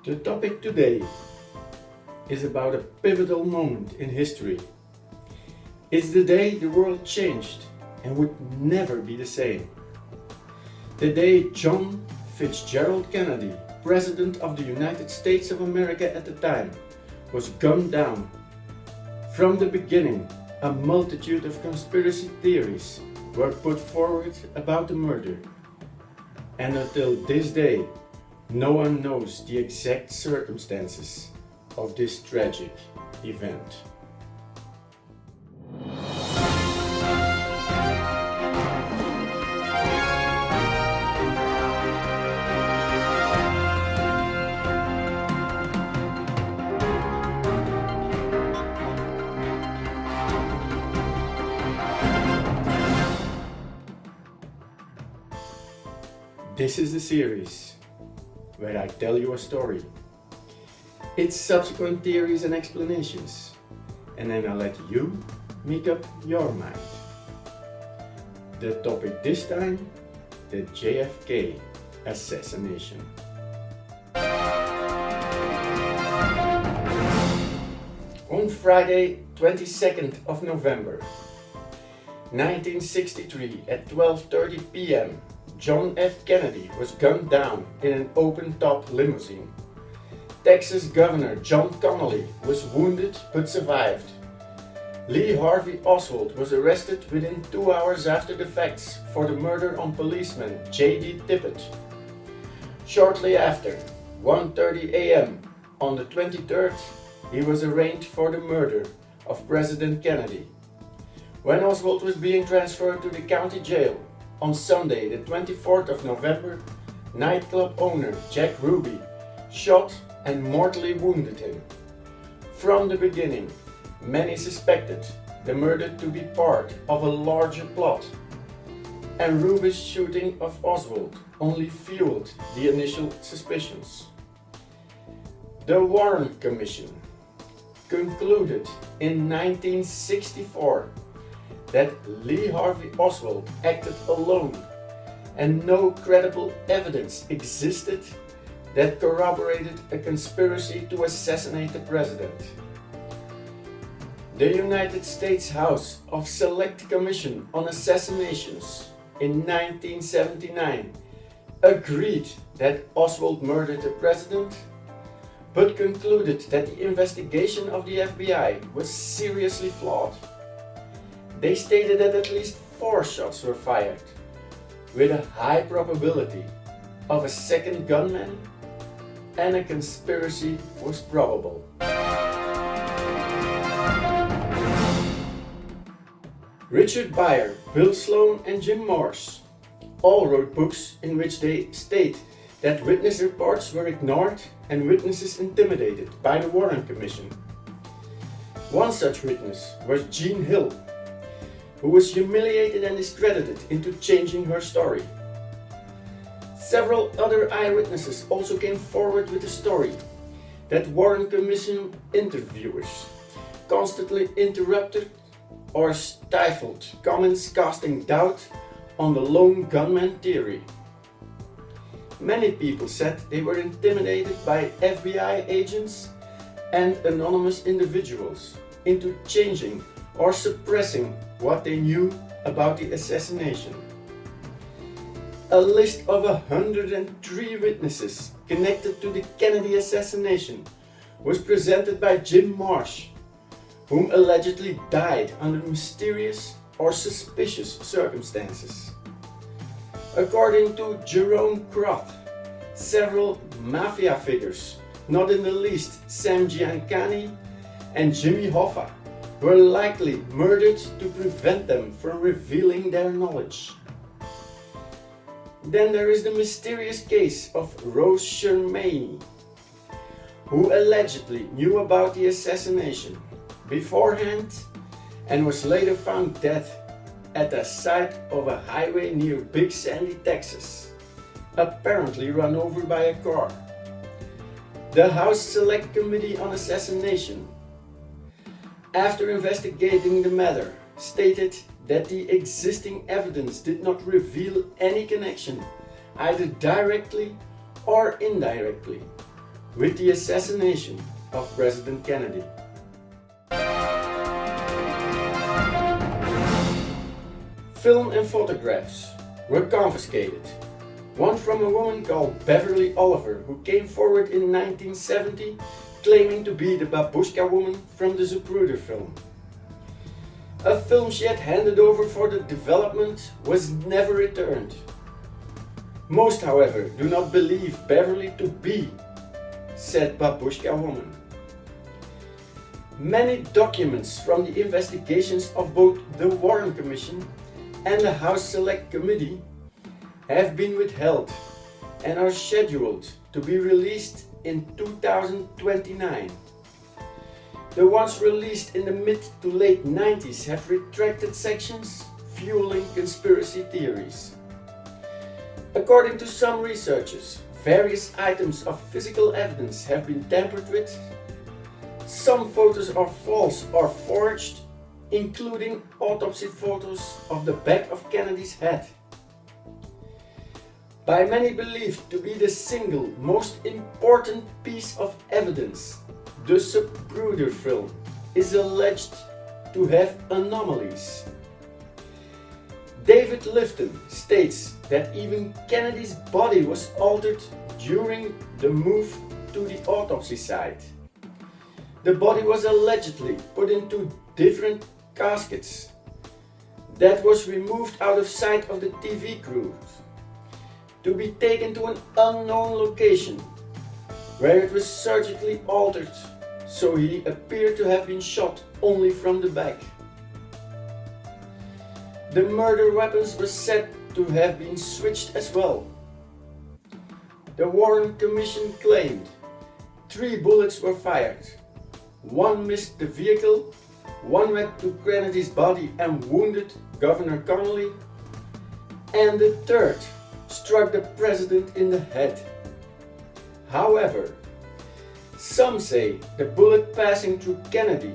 The topic today is about a pivotal moment in history. It's the day the world changed and would never be the same. The day John Fitzgerald Kennedy, President of the United States of America at the time, was gunned down. From the beginning, a multitude of conspiracy theories were put forward about the murder. And until this day, no one knows the exact circumstances of this tragic event. This is the series where I tell you a story, its subsequent theories and explanations, and then I let you make up your mind. The topic this time, the JFK Assassination. On Friday, 22nd of November, 1963 at 12:30 p.m., John F. Kennedy was gunned down in an open-top limousine. Texas Governor John Connally was wounded but survived. Lee Harvey Oswald was arrested within 2 hours after the facts for the murder on policeman J.D. Tippit. Shortly after, 1:30 a.m. on the 23rd, he was arraigned for the murder of President Kennedy. When Oswald was being transferred to the county jail, on Sunday, the 24th of November, nightclub owner Jack Ruby shot and mortally wounded him. From the beginning, many suspected the murder to be part of a larger plot, and Ruby's shooting of Oswald only fueled the initial suspicions. The Warren Commission concluded in 1964 that Lee Harvey Oswald acted alone and no credible evidence existed that corroborated a conspiracy to assassinate the president. The United States House of Select Commission on Assassinations in 1979 agreed that Oswald murdered the president, but concluded that the investigation of the FBI was seriously flawed. They stated that at least 4 shots were fired, with a high probability of a second gunman, and a conspiracy was probable. Richard Byer, Bill Sloan and Jim Morse all wrote books in which they state that witness reports were ignored and witnesses intimidated by the Warren Commission. One such witness was Jean Hill, who was humiliated and discredited into changing her story. Several other eyewitnesses also came forward with the story that Warren Commission interviewers constantly interrupted or stifled comments casting doubt on the lone gunman theory. Many people said they were intimidated by FBI agents and anonymous individuals into changing or suppressing what they knew about the assassination. A list of 103 witnesses connected to the Kennedy assassination was presented by Jim Marsh, whom allegedly died under mysterious or suspicious circumstances. According to Jerome Croth, several mafia figures, not in the least Sam Giancana and Jimmy Hoffa, were likely murdered to prevent them from revealing their knowledge. Then there is the mysterious case of Rose Shermani, who allegedly knew about the assassination beforehand and was later found dead at the site of a highway near Big Sandy, Texas, apparently run over by a car. The House Select Committee on Assassination, after investigating the matter, stated that the existing evidence did not reveal any connection, either directly or indirectly, with the assassination of President Kennedy. Film and photographs were confiscated. One from a woman called Beverly Oliver, who came forward in 1970 claiming to be the babushka woman from the Zapruder film. A film she had handed over for the development was never returned. Most, however, do not believe Beverly to be said babushka woman. Many documents from the investigations of both the Warren Commission and the House Select Committee have been withheld and are scheduled to be released in 2029. The ones released in the mid to late 90s have retracted sections, fueling conspiracy theories. According to some researchers, various items of physical evidence have been tampered with. Some photos are false or forged, including autopsy photos of the back of Kennedy's head. By many believed to be the single most important piece of evidence, the Zapruder film is alleged to have anomalies. David Lifton states that even Kennedy's body was altered during the move to the autopsy site. The body was allegedly put into different caskets that was removed out of sight of the TV crews to be taken to an unknown location where it was surgically altered, so he appeared to have been shot only from the back. The murder weapons were said to have been switched as well. The Warren Commission claimed 3 bullets were fired. 1 missed the vehicle, 1 went to Kennedy's body and wounded Governor Connally, and the 3rd struck the president in the head. However, some say the bullet passing through Kennedy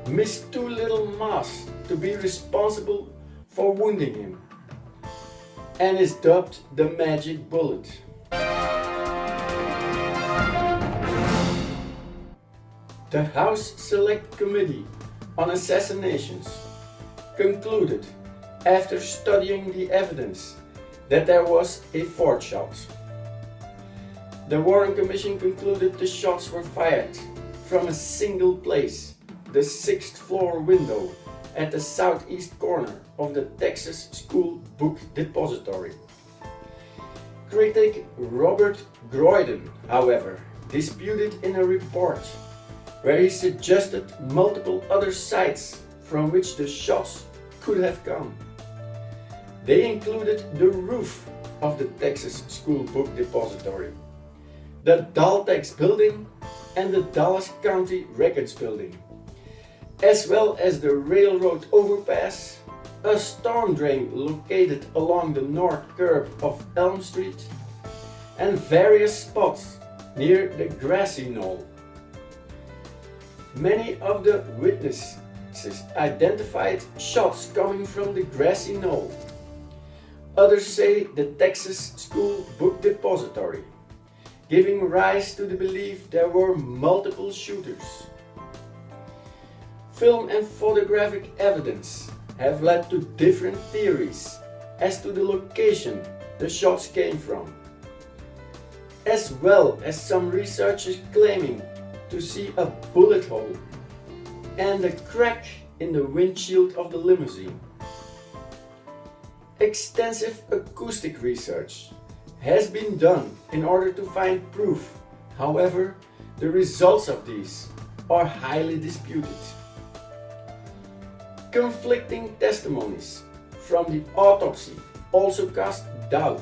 missed too little mass to be responsible for wounding him, and is dubbed the magic bullet. The House Select Committee on Assassinations concluded, after studying the evidence, that there was a 4th shot. The Warren Commission concluded the shots were fired from a single place, the 6th floor window at the southeast corner of the Texas School Book Depository. Critic Robert Groyden, however, disputed in a report where he suggested multiple other sites from which the shots could have come. They included the roof of the Texas School Book Depository, the Daltex building and the Dallas County Records building, as well as the railroad overpass, a storm drain located along the north curb of Elm Street, and various spots near the grassy knoll. Many of the witnesses identified shots coming from the grassy knoll. Others say the Texas School Book Depository, giving rise to the belief there were multiple shooters. Film and photographic evidence have led to different theories as to the location the shots came from, as well as some researchers claiming to see a bullet hole and a crack in the windshield of the limousine. Extensive acoustic research has been done in order to find proof. However, the results of these are highly disputed. Conflicting testimonies from the autopsy also cast doubt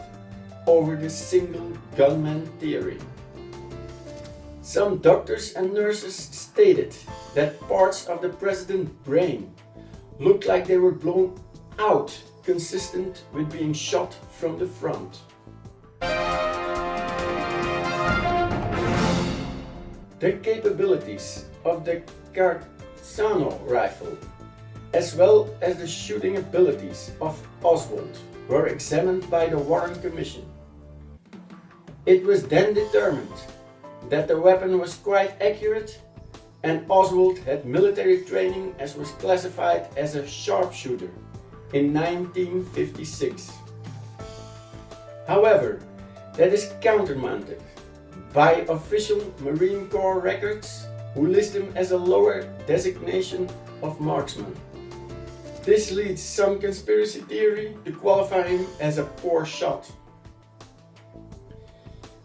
over the single gunman theory. Some doctors and nurses stated that parts of the president's brain looked like they were blown out, consistent with being shot from the front. The capabilities of the Carzano rifle, as well as the shooting abilities of Oswald, were examined by the Warren Commission. It was then determined that the weapon was quite accurate, and Oswald had military training as was classified as a sharpshooter in 1956. However, that is countermanded by official Marine Corps records, who list him as a lower designation of marksman. This leads some conspiracy theory to qualify him as a poor shot.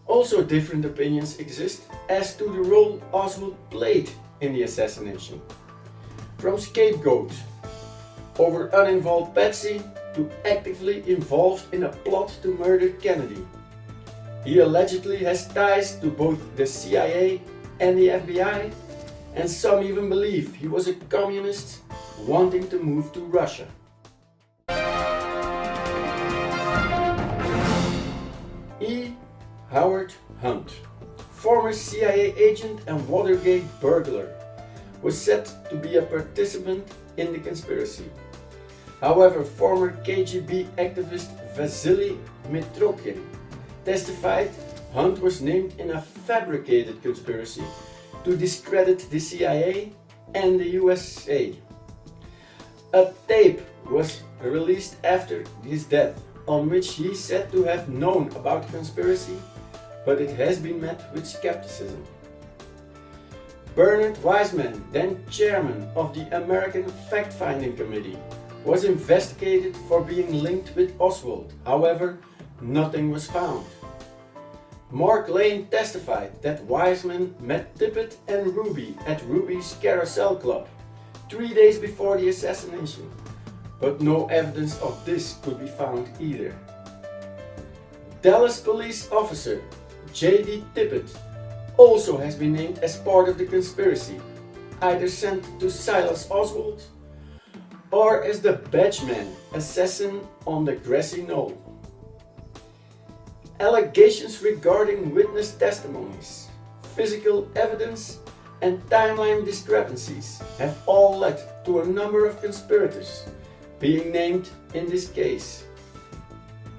Also, different opinions exist as to the role Oswald played in the assassination. From scapegoat over uninvolved patsy to actively involved in a plot to murder Kennedy. He allegedly has ties to both the CIA and the FBI, and some even believe he was a communist wanting to move to Russia. E. Howard Hunt, former CIA agent and Watergate burglar, was said to be a participant in the conspiracy. However, former KGB activist Vasily Mitrokhin testified Hunt was named in a fabricated conspiracy to discredit the CIA and the U.S.A. A tape was released after his death on which he is said to have known about the conspiracy, but it has been met with skepticism. Bernard Wiseman, then chairman of the American Fact-Finding Committee, was investigated for being linked with Oswald. However, nothing was found. Mark Lane testified that Wiseman met Tippett and Ruby at Ruby's Carousel Club 3 days before the assassination, but no evidence of this could be found either. Dallas police officer J.D. Tippett also has been named as part of the conspiracy, either sent to silence Oswald or as the Badgeman assassin on the grassy knoll. Allegations regarding witness testimonies, physical evidence, and timeline discrepancies have all led to a number of conspirators being named in this case.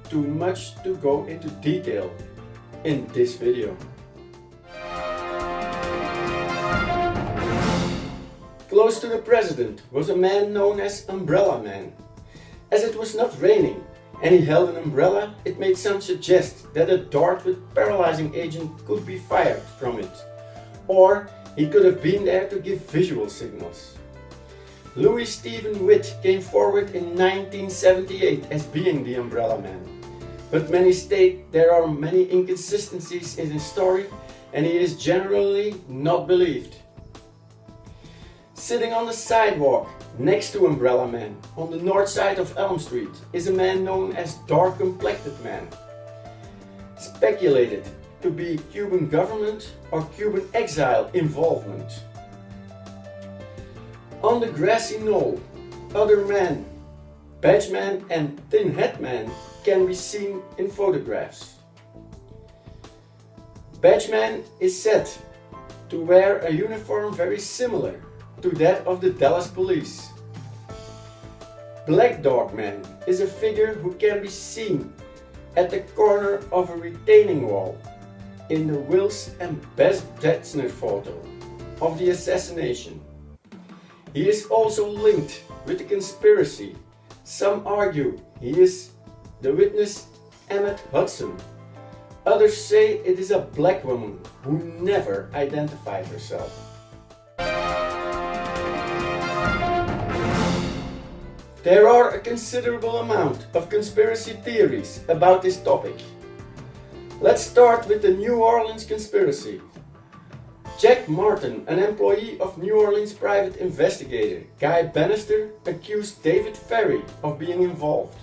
Too much to go into detail in this video. Close to the president was a man known as Umbrella Man. As it was not raining and he held an umbrella, it made some suggest that a dart with paralyzing agent could be fired from it, or he could have been there to give visual signals. Louis Stephen Witt came forward in 1978 as being the Umbrella Man, but many state there are many inconsistencies in his story and he is generally not believed. Sitting on the sidewalk next to Umbrella Man on the north side of Elm Street is a man known as Dark Complected Man, speculated to be Cuban government or Cuban exile involvement. On the grassy knoll, other men, Badgeman and Tin Hat Man, can be seen in photographs. Badgeman is said to wear a uniform very similar to that of the Dallas police. Black Dog Man is a figure who can be seen at the corner of a retaining wall in the Wills and Bess Detzner photo of the assassination. He is also linked with the conspiracy. Some argue he is the witness Emmett Hudson. Others say it is a black woman who never identified herself. There are a considerable amount of conspiracy theories about this topic. Let's start with the New Orleans conspiracy. Jack Martin, an employee of New Orleans private investigator Guy Bannister, accused David Ferry of being involved.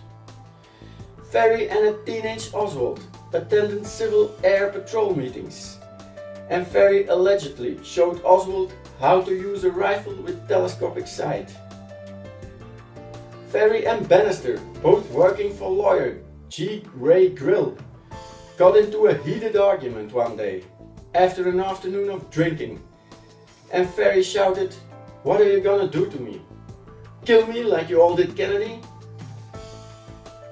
Ferry and a teenage Oswald attended Civil Air Patrol meetings, and Ferry allegedly showed Oswald how to use a rifle with telescopic sight. Ferry and Bannister, both working for lawyer G. Ray Grill, got into a heated argument one day after an afternoon of drinking, and Ferry shouted, "What are you gonna do to me? Kill me like you all did Kennedy?"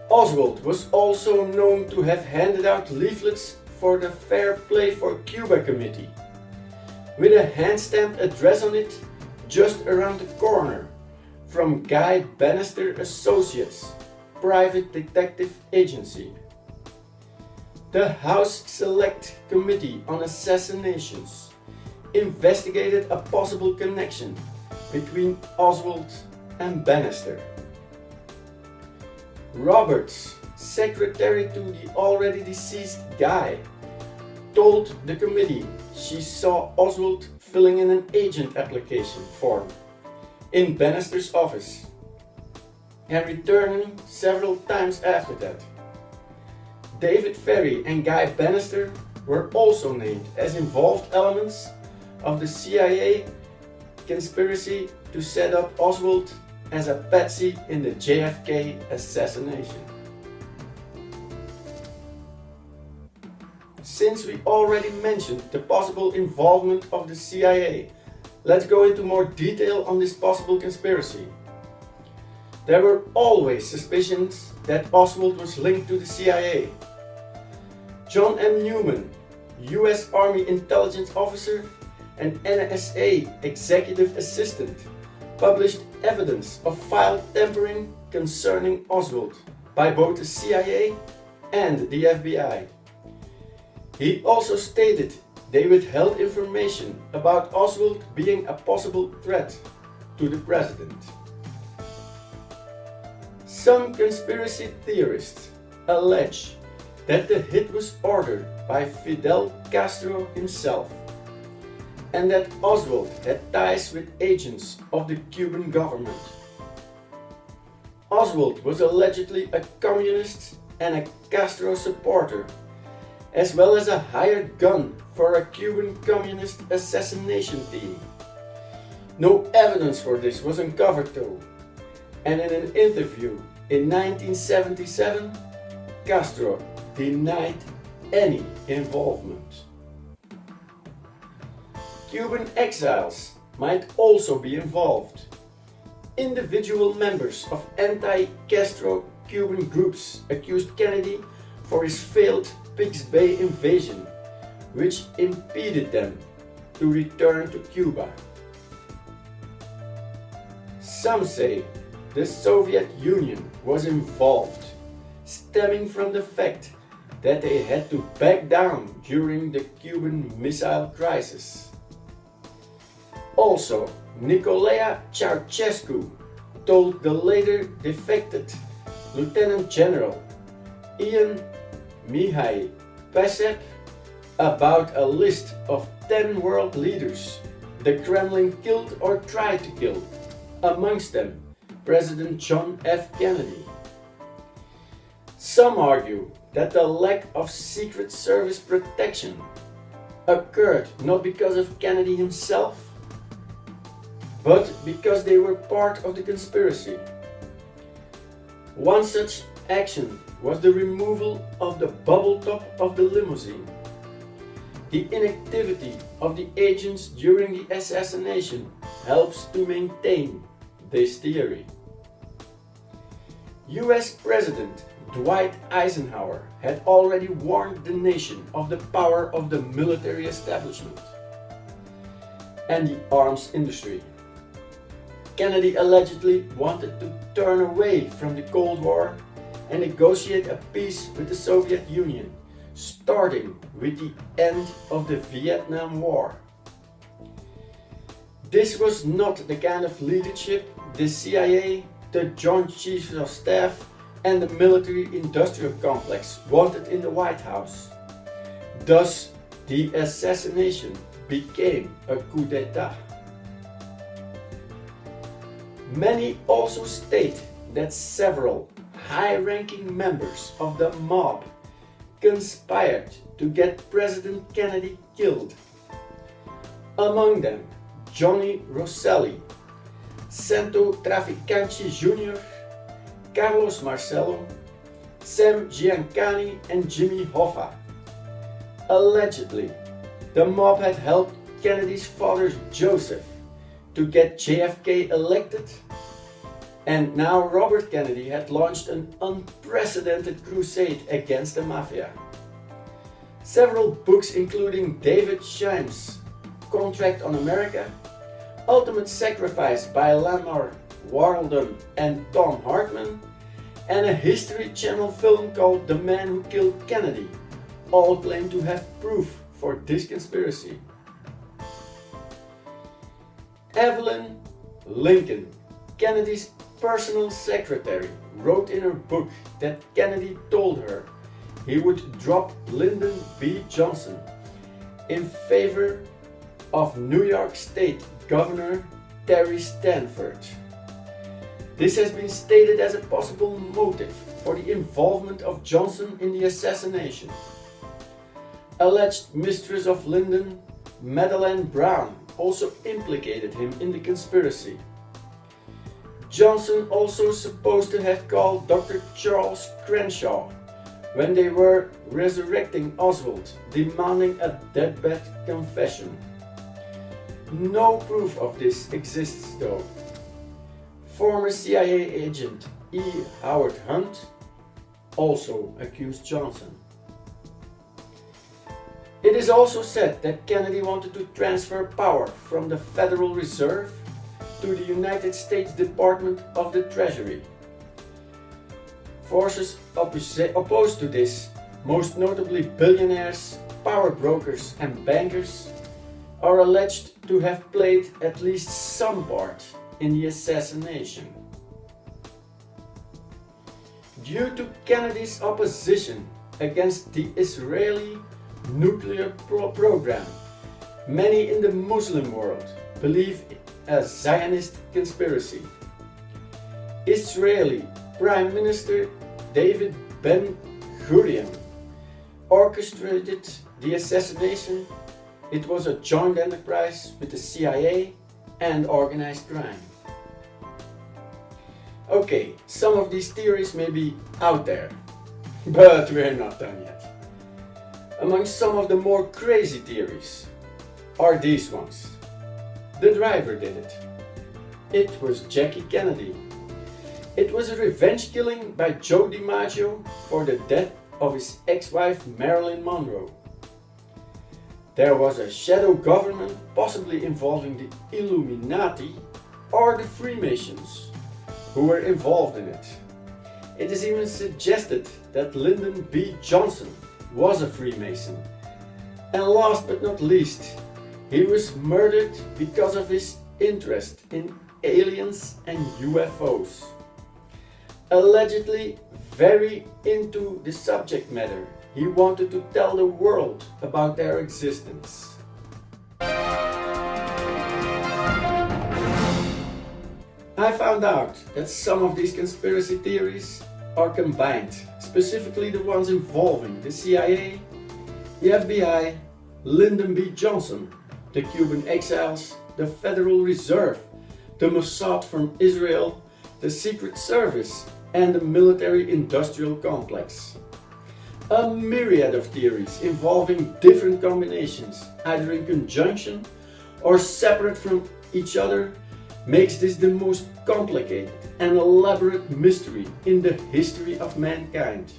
Oswald was also known to have handed out leaflets for the Fair Play for Cuba Committee, with a hand-stamped address on it just around the corner from Guy Bannister Associates, private detective agency. The House Select Committee on Assassinations investigated a possible connection between Oswald and Bannister. Roberts, secretary to the already deceased Guy, told the committee she saw Oswald filling in an agent application form in Bannister's office and returning several times after that. David Ferry and Guy Bannister were also named as involved elements of the CIA conspiracy to set up Oswald as a patsy in the JFK assassination. Since we already mentioned the possible involvement of the CIA, let's go into more detail on this possible conspiracy. There were always suspicions that Oswald was linked to the CIA. John M. Newman, U.S. Army intelligence officer and NSA executive assistant, published evidence of file tampering concerning Oswald by both the CIA and the FBI. He also stated they withheld information about Oswald being a possible threat to the president. Some conspiracy theorists allege that the hit was ordered by Fidel Castro himself and that Oswald had ties with agents of the Cuban government. Oswald was allegedly a communist and a Castro supporter, as well as a hired gun for a Cuban communist assassination team. No evidence for this was uncovered though, and in an interview in 1977, Castro denied any involvement. Cuban exiles might also be involved. Individual members of anti-Castro Cuban groups accused Kennedy for his failed Pigs Bay invasion, which impeded them to return to Cuba. Some say the Soviet Union was involved, stemming from the fact that they had to back down during the Cuban Missile Crisis. Also, Nicolae Ceausescu told the later defected Lieutenant General Ian Mihai Pasek about a list of 10 world leaders the Kremlin killed or tried to kill, amongst them President John F. Kennedy. Some argue that the lack of Secret Service protection occurred not because of Kennedy himself, but because they were part of the conspiracy. One such action was the removal of the bubble top of the limousine. The inactivity of the agents during the assassination helps to maintain this theory. US President Dwight Eisenhower had already warned the nation of the power of the military establishment and the arms industry. Kennedy allegedly wanted to turn away from the Cold War and negotiate a peace with the Soviet Union, starting with the end of the Vietnam War. This was not the kind of leadership the CIA, the Joint Chiefs of Staff, and the military-industrial complex wanted in the White House. Thus, the assassination became a coup d'etat. Many also state that several high-ranking members of the mob conspired to get President Kennedy killed. Among them, Johnny Rosselli, Santo Traficante Jr., Carlos Marcello, Sam Giancani, and Jimmy Hoffa. Allegedly, the mob had helped Kennedy's father Joseph to get JFK elected, and now Robert Kennedy had launched an unprecedented crusade against the mafia. Several books including David Shime's Contract on America, Ultimate Sacrifice by Lamar Walden and Tom Hartman, and a History Channel film called The Man Who Killed Kennedy all claim to have proof for this conspiracy. Evelyn Lincoln, Kennedy's personal secretary, wrote in her book that Kennedy told her he would drop Lyndon B. Johnson in favor of New York State Governor Terry Stanford. This has been stated as a possible motive for the involvement of Johnson in the assassination. Alleged mistress of Lyndon, Madeleine Brown, also implicated him in the conspiracy. Johnson also supposed to have called Dr. Charles Crenshaw when they were resurrecting Oswald, demanding a deathbed confession. No proof of this exists though. Former CIA agent E. Howard Hunt also accused Johnson. It is also said that Kennedy wanted to transfer power from the Federal Reserve to the United States Department of the Treasury. Forces opposed to this, most notably billionaires, power brokers and bankers, are alleged to have played at least some part in the assassination. Due to Kennedy's opposition against the Israeli nuclear program, many in the Muslim world believe a Zionist conspiracy. Israeli Prime Minister David Ben-Gurion orchestrated the assassination. It was a joint enterprise with the CIA and organized crime. Okay, some of these theories may be out there, but we're not done yet. Among some of the more crazy theories are these ones. The driver did it. It was Jackie Kennedy. It was a revenge killing by Joe DiMaggio for the death of his ex-wife Marilyn Monroe. There was a shadow government possibly involving the Illuminati or the Freemasons who were involved in it. It is even suggested that Lyndon B. Johnson was a Freemason. And last but not least, he was murdered because of his interest in aliens and UFOs. Allegedly very into the subject matter, he wanted to tell the world about their existence. I found out that some of these conspiracy theories are combined, specifically the ones involving the CIA, the FBI, Lyndon B. Johnson, the Cuban exiles, the Federal Reserve, the Mossad from Israel, the Secret Service, and the military-industrial complex. A myriad of theories involving different combinations, either in conjunction or separate from each other, makes this the most complicated and elaborate mystery in the history of mankind.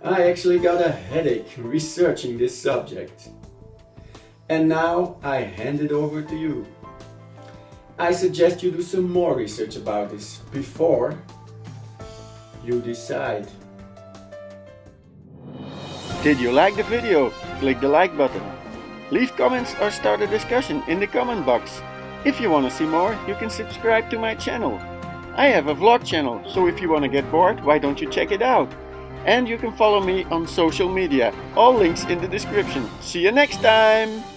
I actually got a headache researching this subject. And now I hand it over to you. I suggest you do some more research about this before you decide. Did you like the video? Click the like button. Leave comments or start a discussion in the comment box. If you want to see more, you can subscribe to my channel. I have a vlog channel, so if you want to get bored, why don't you check it out? And you can follow me on social media. All links in the description. See you next time!